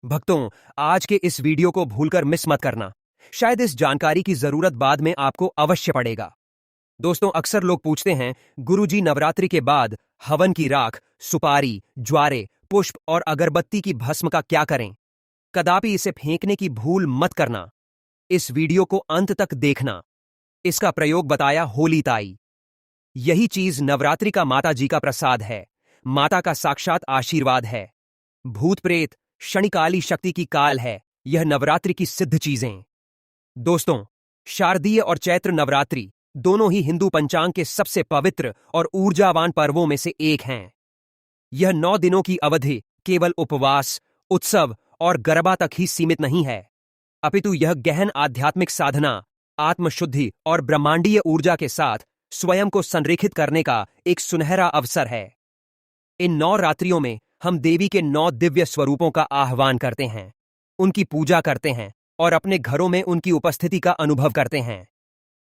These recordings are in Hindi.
भक्तों, आज के इस वीडियो को भूलकर मिस मत करना। शायद इस जानकारी की जरूरत बाद में आपको अवश्य पड़ेगा। दोस्तों, अक्सर लोग पूछते हैं, गुरुजी नवरात्रि के बाद हवन की राख, सुपारी, ज्वारे, पुष्प और अगरबत्ती की भस्म का क्या करें? कदापि इसे फेंकने की भूल मत करना। इस वीडियो को अंत तक देखना। इसका प्रयोग बताया होली ताई। यही चीज नवरात्रि का माता जी का प्रसाद है, माता का साक्षात आशीर्वाद है। भूत प्रेत, क्षणिकाली शक्ति की काल है यह नवरात्रि की सिद्ध चीजें। दोस्तों, शारदीय और चैत्र नवरात्रि दोनों ही हिंदू पंचांग के सबसे पवित्र और ऊर्जावान पर्वों में से एक हैं। यह 9 दिनों की अवधि केवल उपवास, उत्सव और गरबा तक ही सीमित नहीं है, अपितु यह गहन आध्यात्मिक साधना, आत्मशुद्धि और ब्रह्मांडीय ऊर्जा के साथ स्वयं को संरेखित करने का एक सुनहरा अवसर है। इन 9 रात्रियों में हम देवी के 9 दिव्य स्वरूपों का आह्वान करते हैं, उनकी पूजा करते हैं और अपने घरों में उनकी उपस्थिति का अनुभव करते हैं।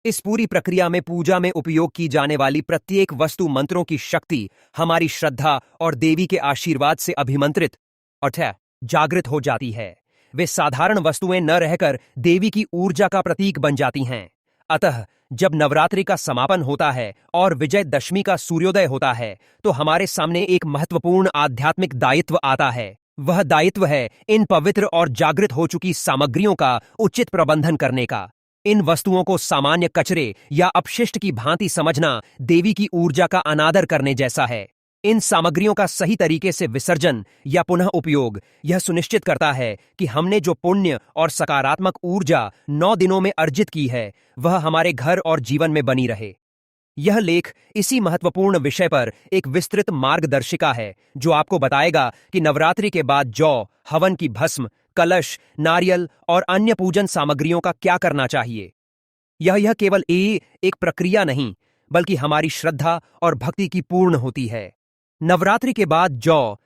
इस पूरी प्रक्रिया में पूजा में उपयोग की जाने वाली प्रत्येक वस्तु मंत्रों की शक्ति हमारी श्रद्धा और देवी के आशीर्वाद से अभिमंत्रित अर्थात जागृत हो जाती है। वे साधारण वस्तुएं न रहकर देवी की ऊर्जा का प्रतीक बन जाती हैं। अतः जब नवरात्रि का समापन होता है और विजयदशमी का सूर्योदय होता है, तो हमारे सामने एक महत्वपूर्ण आध्यात्मिक दायित्व आता है। वह दायित्व है इन पवित्र और जागृत हो चुकी सामग्रियों का उचित प्रबंधन करने का। इन वस्तुओं को सामान्य कचरे या अपशिष्ट की भांति समझना देवी की ऊर्जा का अनादर करने जैसा है। इन सामग्रियों का सही तरीके से विसर्जन या पुनः उपयोग यह सुनिश्चित करता है कि हमने जो पुण्य और सकारात्मक ऊर्जा 9 दिनों में अर्जित की है, वह हमारे घर और जीवन में बनी रहे। यह लेख इसी महत्वपूर्ण विषय पर एक विस्तृत मार्गदर्शिका है, जो आपको बताएगा कि नवरात्रि के बाद जौ, हवन की भस्म, कलश, नारियल और अन्य पूजन सामग्रियों का क्या करना चाहिए। यह केवल एक प्रक्रिया नहीं, बल्कि हमारी श्रद्धा और भक्ति की पूर्ण होती है। नवरात्रि के बाद जौ,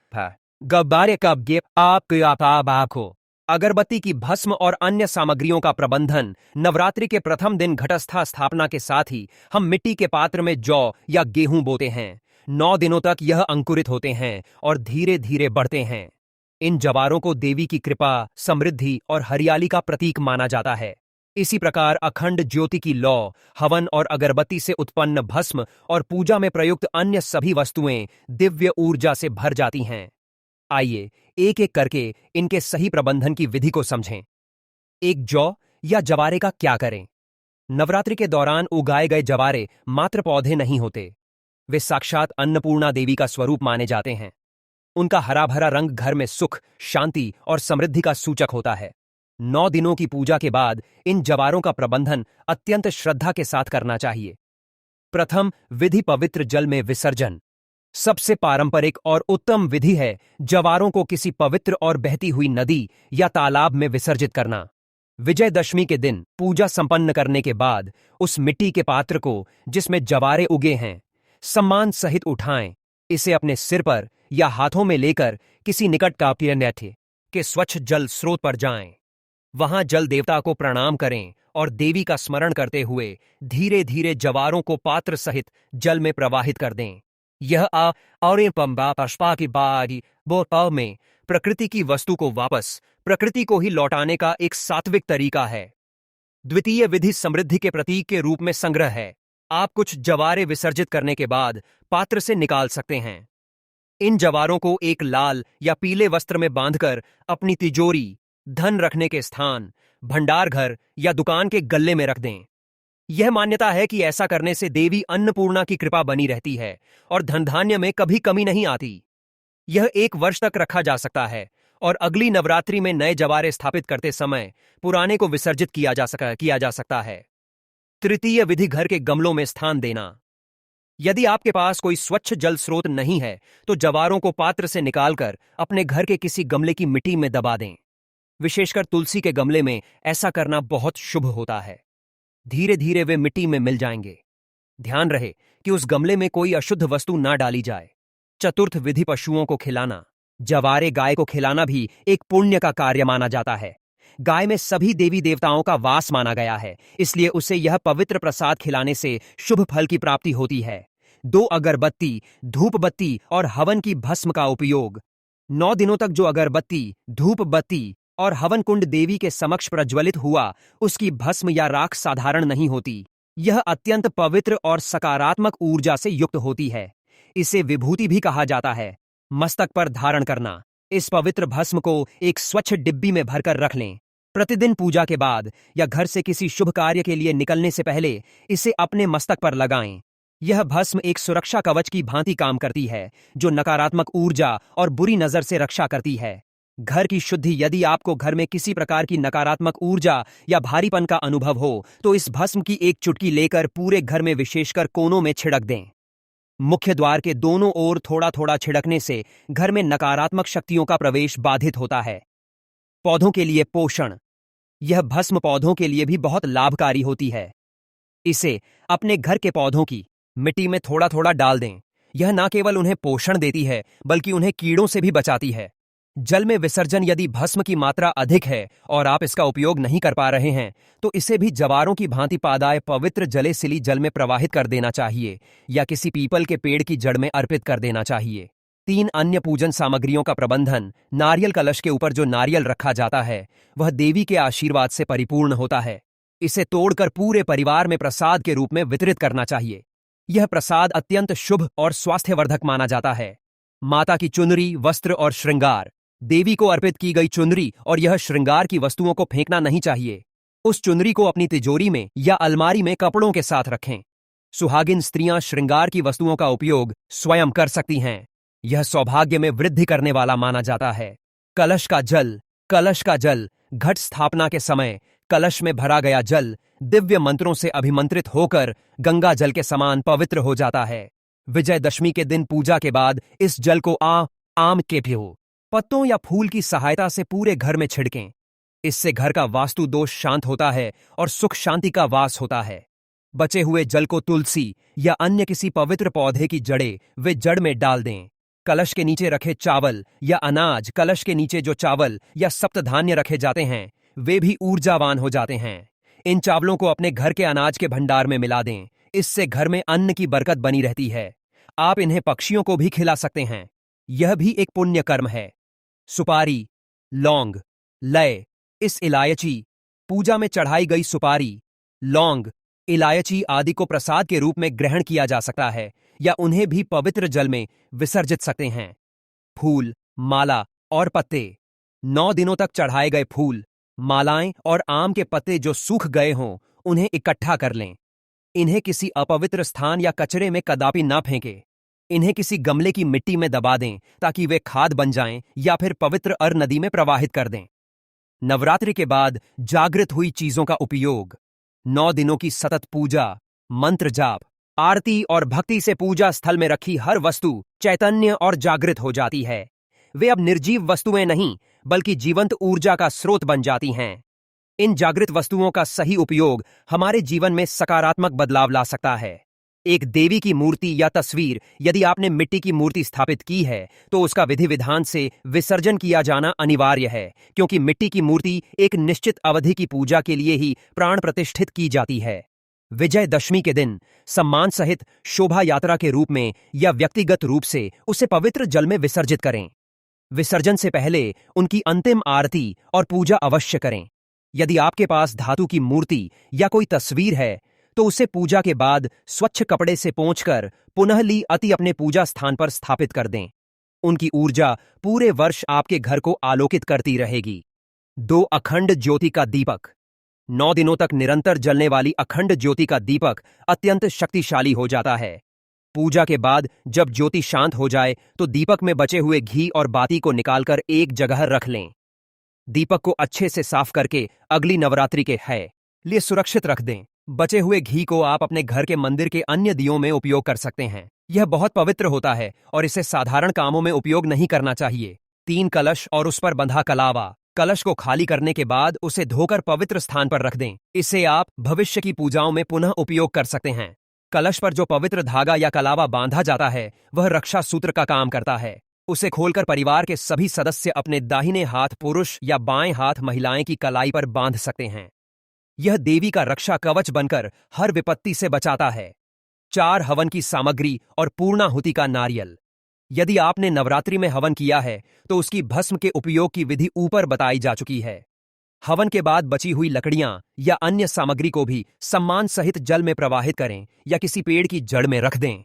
गब्बारे कब्जे आपके आखो, अगरबत्ती की भस्म और अन्य सामग्रियों का प्रबंधन। नवरात्रि के प्रथम दिन घटस्था स्थापना के साथ ही हम मिट्टी के पात्र में जौ या गेहूं बोते हैं। 9 दिनों तक यह अंकुरित होते हैं और धीरे धीरे बढ़ते हैं। इन जवारों को देवी की कृपा, समृद्धि और हरियाली का प्रतीक माना जाता है। इसी प्रकार अखंड ज्योति की लौ, हवन और अगरबत्ती से उत्पन्न भस्म और पूजा में प्रयुक्त अन्य सभी वस्तुएं दिव्य ऊर्जा से भर जाती हैं। आइए एक एक करके इनके सही प्रबंधन की विधि को समझें। एक जौ या जवारे का क्या करें? नवरात्रि के दौरान उगाए गए जवारे मात्र पौधे नहीं होते, वे साक्षात अन्नपूर्णा देवी का स्वरूप माने जाते हैं। उनका हरा भरा रंग घर में सुख, शांति और समृद्धि का सूचक होता है। 9 दिनों की पूजा के बाद इन जवारों का प्रबंधन अत्यंत श्रद्धा के साथ करना चाहिए। प्रथम विधि, पवित्र जल में विसर्जन। सबसे पारंपरिक और उत्तम विधि है जवारों को किसी पवित्र और बहती हुई नदी या तालाब में विसर्जित करना। विजयदशमी के दिन पूजा संपन्न करने के बाद उस मिट्टी के पात्र को जिसमें जवारे उगे हैं, सम्मान सहित उठाएं। इसे अपने सिर पर या हाथों में लेकर किसी निकट के स्वच्छ जल स्रोत पर जाएं। वहां जल देवता को प्रणाम करें और देवी का स्मरण करते हुए धीरे धीरे जवारों को पात्र सहित जल में प्रवाहित कर दें। यह और पंबा पशपा की बागी बोपाव में प्रकृति की वस्तु को वापस प्रकृति को ही लौटाने का एक सात्विक तरीका है। द्वितीय विधि समृद्धि के प्रतीक के रूप में संग्रह है। आप कुछ जवारे विसर्जित करने के बाद पात्र से निकाल सकते हैं। इन जवारों को एक लाल या पीले वस्त्र में बांधकर अपनी तिजोरी, धन रखने के स्थान, भंडार घर या दुकान के गल्ले में रख दें। यह मान्यता है कि ऐसा करने से देवी अन्नपूर्णा की कृपा बनी रहती है और धन धान्य में कभी कमी नहीं आती। यह 1 वर्ष तक रखा जा सकता है और अगली नवरात्रि में नए जवारे स्थापित करते समय पुराने को विसर्जित किया जा सकता है। तृतीय विधि, घर के गमलों में स्थान देना। यदि आपके पास कोई स्वच्छ जल स्रोत नहीं है, तो जवारों को पात्र से निकालकर अपने घर के किसी गमले की मिट्टी में दबा दें। विशेषकर तुलसी के गमले में ऐसा करना बहुत शुभ होता है। धीरे धीरे वे मिट्टी में मिल जाएंगे। ध्यान रहे कि उस गमले में कोई अशुद्ध वस्तु ना डाली जाए। चतुर्थ विधि, पशुओं को खिलाना। जवारे गाय को खिलाना भी एक पुण्य का कार्य माना जाता है। गाय में सभी देवी देवताओं का वास माना गया है, इसलिए उसे यह पवित्र प्रसाद खिलाने से शुभ फल की प्राप्ति होती है। 2 अगरबत्ती, धूप बत्ती और हवन की भस्म का उपयोग। 9 दिनों तक जो अगरबत्ती, धूप बत्ती और हवन कुंड देवी के समक्ष प्रज्वलित हुआ, उसकी भस्म या राख साधारण नहीं होती। यह अत्यंत पवित्र और सकारात्मक ऊर्जा से युक्त होती है। इसे विभूति भी कहा जाता है। मस्तक पर धारण करना। इस पवित्र भस्म को एक स्वच्छ डिब्बी में भरकर रख लें। प्रतिदिन पूजा के बाद या घर से किसी शुभ कार्य के लिए निकलने से पहले इसे अपने मस्तक पर लगाएं। यह भस्म एक सुरक्षा कवच की भांति काम करती है, जो नकारात्मक ऊर्जा और बुरी नजर से रक्षा करती है। घर की शुद्धि। यदि आपको घर में किसी प्रकार की नकारात्मक ऊर्जा या भारीपन का अनुभव हो, तो इस भस्म की एक चुटकी लेकर पूरे घर में, विशेषकर कोनों में छिड़क दें। मुख्य द्वार के दोनों ओर थोड़ा थोड़ा छिड़कने से घर में नकारात्मक शक्तियों का प्रवेश बाधित होता है। पौधों के लिए पोषण। यह भस्म पौधों के लिए भी बहुत लाभकारी होती है। इसे अपने घर के पौधों की मिट्टी में थोड़ा थोड़ा डाल दें। यह न केवल उन्हें पोषण देती है, बल्कि उन्हें कीड़ों से भी बचाती है। जल में विसर्जन। यदि भस्म की मात्रा अधिक है और आप इसका उपयोग नहीं कर पा रहे हैं, तो इसे भी जवारों की भांति पादाय पवित्र जले सिली जल में प्रवाहित कर देना चाहिए या किसी पीपल के पेड़ की जड़ में अर्पित कर देना चाहिए। 3 अन्य पूजन सामग्रियों का प्रबंधन। नारियल कलश के ऊपर जो नारियल रखा जाता है, वह देवी के आशीर्वाद से परिपूर्ण होता है। इसे तोड़कर पूरे परिवार में प्रसाद के रूप में वितरित करना चाहिए। यह प्रसाद अत्यंत शुभ और स्वास्थ्यवर्धक माना जाता है। माता की चुनरी, वस्त्र और श्रृंगार। देवी को अर्पित की गई चुनरी और यह श्रृंगार की वस्तुओं को फेंकना नहीं चाहिए। उस चुनरी को अपनी तिजोरी में या अलमारी में कपड़ों के साथ रखें। सुहागिन स्त्रियां श्रृंगार की वस्तुओं का उपयोग स्वयं कर सकती हैं। यह सौभाग्य में वृद्धि करने वाला माना जाता है। कलश का जल। कलश का जल। घट स्थापना के समय कलश में भरा गया जल दिव्य मंत्रों से अभिमंत्रित होकर गंगा जल के समान पवित्र हो जाता है। विजयदशमी के दिन पूजा के बाद इस जल को आम के पत्तों या फूल की सहायता से पूरे घर में छिड़कें। इससे घर का वास्तु दोष शांत होता है और सुख शांति का वास होता है। बचे हुए जल को तुलसी या अन्य किसी पवित्र पौधे की जड़ में डाल दें। कलश के नीचे रखे चावल या अनाज। कलश के नीचे जो चावल या सप्तधान्य रखे जाते हैं, वे भी ऊर्जावान हो जाते हैं। इन चावलों को अपने घर के अनाज के भंडार में मिला दें। इससे घर में अन्न की बरकत बनी रहती है। आप इन्हें पक्षियों को भी खिला सकते हैं। यह भी एक पुण्य कर्म है। सुपारी, लौंग, लय। इस इलायची। पूजा में चढ़ाई गई सुपारी, लौंग, इलायची आदि को प्रसाद के रूप में ग्रहण किया जा सकता है या उन्हें भी पवित्र जल में विसर्जित सकते हैं। फूल, माला और पत्ते। 9 दिनों तक चढ़ाए गए फूल, मालाएं और आम के पत्ते जो सूख गए हों, उन्हें इकट्ठा कर लें। इन्हें किसी अपवित्र स्थान या कचरे में कदापि न फेंकें। इन्हें किसी गमले की मिट्टी में दबा दें ताकि वे खाद बन जाएं या फिर पवित्र अर नदी में प्रवाहित कर दें। नवरात्रि के बाद जागृत हुई चीजों का उपयोग। 9 दिनों की सतत पूजा, मंत्र जाप, आरती और भक्ति से पूजा स्थल में रखी हर वस्तु चैतन्य और जागृत हो जाती है। वे अब निर्जीव वस्तुएं नहीं, बल्कि जीवंत ऊर्जा का स्रोत बन जाती हैं। इन जागृत वस्तुओं का सही उपयोग हमारे जीवन में सकारात्मक बदलाव ला सकता है। एक देवी की मूर्ति या तस्वीर। यदि आपने मिट्टी की मूर्ति स्थापित की है, तो उसका विधि विधान से विसर्जन किया जाना अनिवार्य है, क्योंकि मिट्टी की मूर्ति एक निश्चित अवधि की पूजा के लिए ही प्राण प्रतिष्ठित की जाती है। विजयदशमी के दिन सम्मान सहित शोभा यात्रा के रूप में या व्यक्तिगत रूप से उसे पवित्र जल में विसर्जित करें। विसर्जन से पहले उनकी अंतिम आरती और पूजा अवश्य करें। यदि आपके पास धातु की मूर्ति या कोई तस्वीर है, तो उसे पूजा के बाद स्वच्छ कपड़े से पोंछकर पुनः ली अति अपने पूजा स्थान पर स्थापित कर दें। उनकी ऊर्जा पूरे वर्ष आपके घर को आलोकित करती रहेगी। 2 अखंड ज्योति का दीपक। 9 दिनों तक निरंतर जलने वाली अखंड ज्योति का दीपक अत्यंत शक्तिशाली हो जाता है। पूजा के बाद जब ज्योति शांत हो जाए, तो दीपक में बचे हुए घी और बाती को निकालकर एक जगह रख लें। दीपक को अच्छे से साफ करके अगली नवरात्रि के लिए सुरक्षित रख दें। बचे हुए घी को आप अपने घर के मंदिर के अन्य दियों में उपयोग कर सकते हैं। यह बहुत पवित्र होता है और इसे साधारण कामों में उपयोग नहीं करना चाहिए। 3 कलश और उस पर बंधा कलावा। कलश को खाली करने के बाद उसे धोकर पवित्र स्थान पर रख दें। इसे आप भविष्य की पूजाओं में पुनः उपयोग कर सकते हैं। कलश पर जो पवित्र धागा या कलावा बांधा जाता है, वह रक्षा सूत्र का काम करता है। उसे खोलकर परिवार के सभी सदस्य अपने दाहिने हाथ पुरुष या बाएं हाथ महिलाएं की कलाई पर बांध सकते हैं। यह देवी का रक्षा कवच बनकर हर विपत्ति से बचाता है। 4 हवन की सामग्री और पूर्णाहुति का नारियल। यदि आपने नवरात्रि में हवन किया है तो उसकी भस्म के उपयोग की विधि ऊपर बताई जा चुकी है। हवन के बाद बची हुई लकड़ियां या अन्य सामग्री को भी सम्मान सहित जल में प्रवाहित करें या किसी पेड़ की जड़ में रख दें।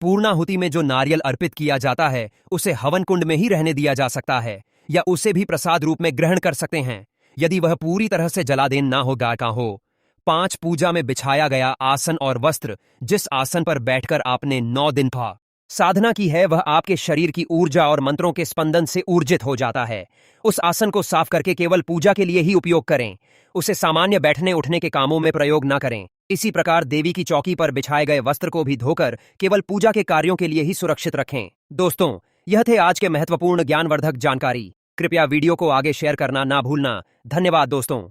पूर्णाहुति में जो नारियल अर्पित किया जाता है उसे हवन कुंड में ही रहने दिया जा सकता है या उसे भी प्रसाद रूप में ग्रहण कर सकते हैं, यदि वह पूरी तरह से जलादेन ना हो गाय का हो। 5 पूजा में बिछाया गया आसन और वस्त्र जिस आसन पर बैठकर आपने 9 दिन का साधना की है वह आपके शरीर की ऊर्जा और मंत्रों के स्पंदन से ऊर्जित हो जाता है। उस आसन को साफ करके केवल पूजा के लिए ही उपयोग करें, उसे सामान्य बैठने उठने के कामों में प्रयोग न करें। इसी प्रकार देवी की चौकी पर बिछाए गए वस्त्र को भी धोकर केवल पूजा के कार्यों के लिए ही सुरक्षित रखें। दोस्तों, यह थे आज के महत्वपूर्ण ज्ञानवर्धक जानकारी। कृपया वीडियो को आगे शेयर करना ना भूलना। धन्यवाद दोस्तों।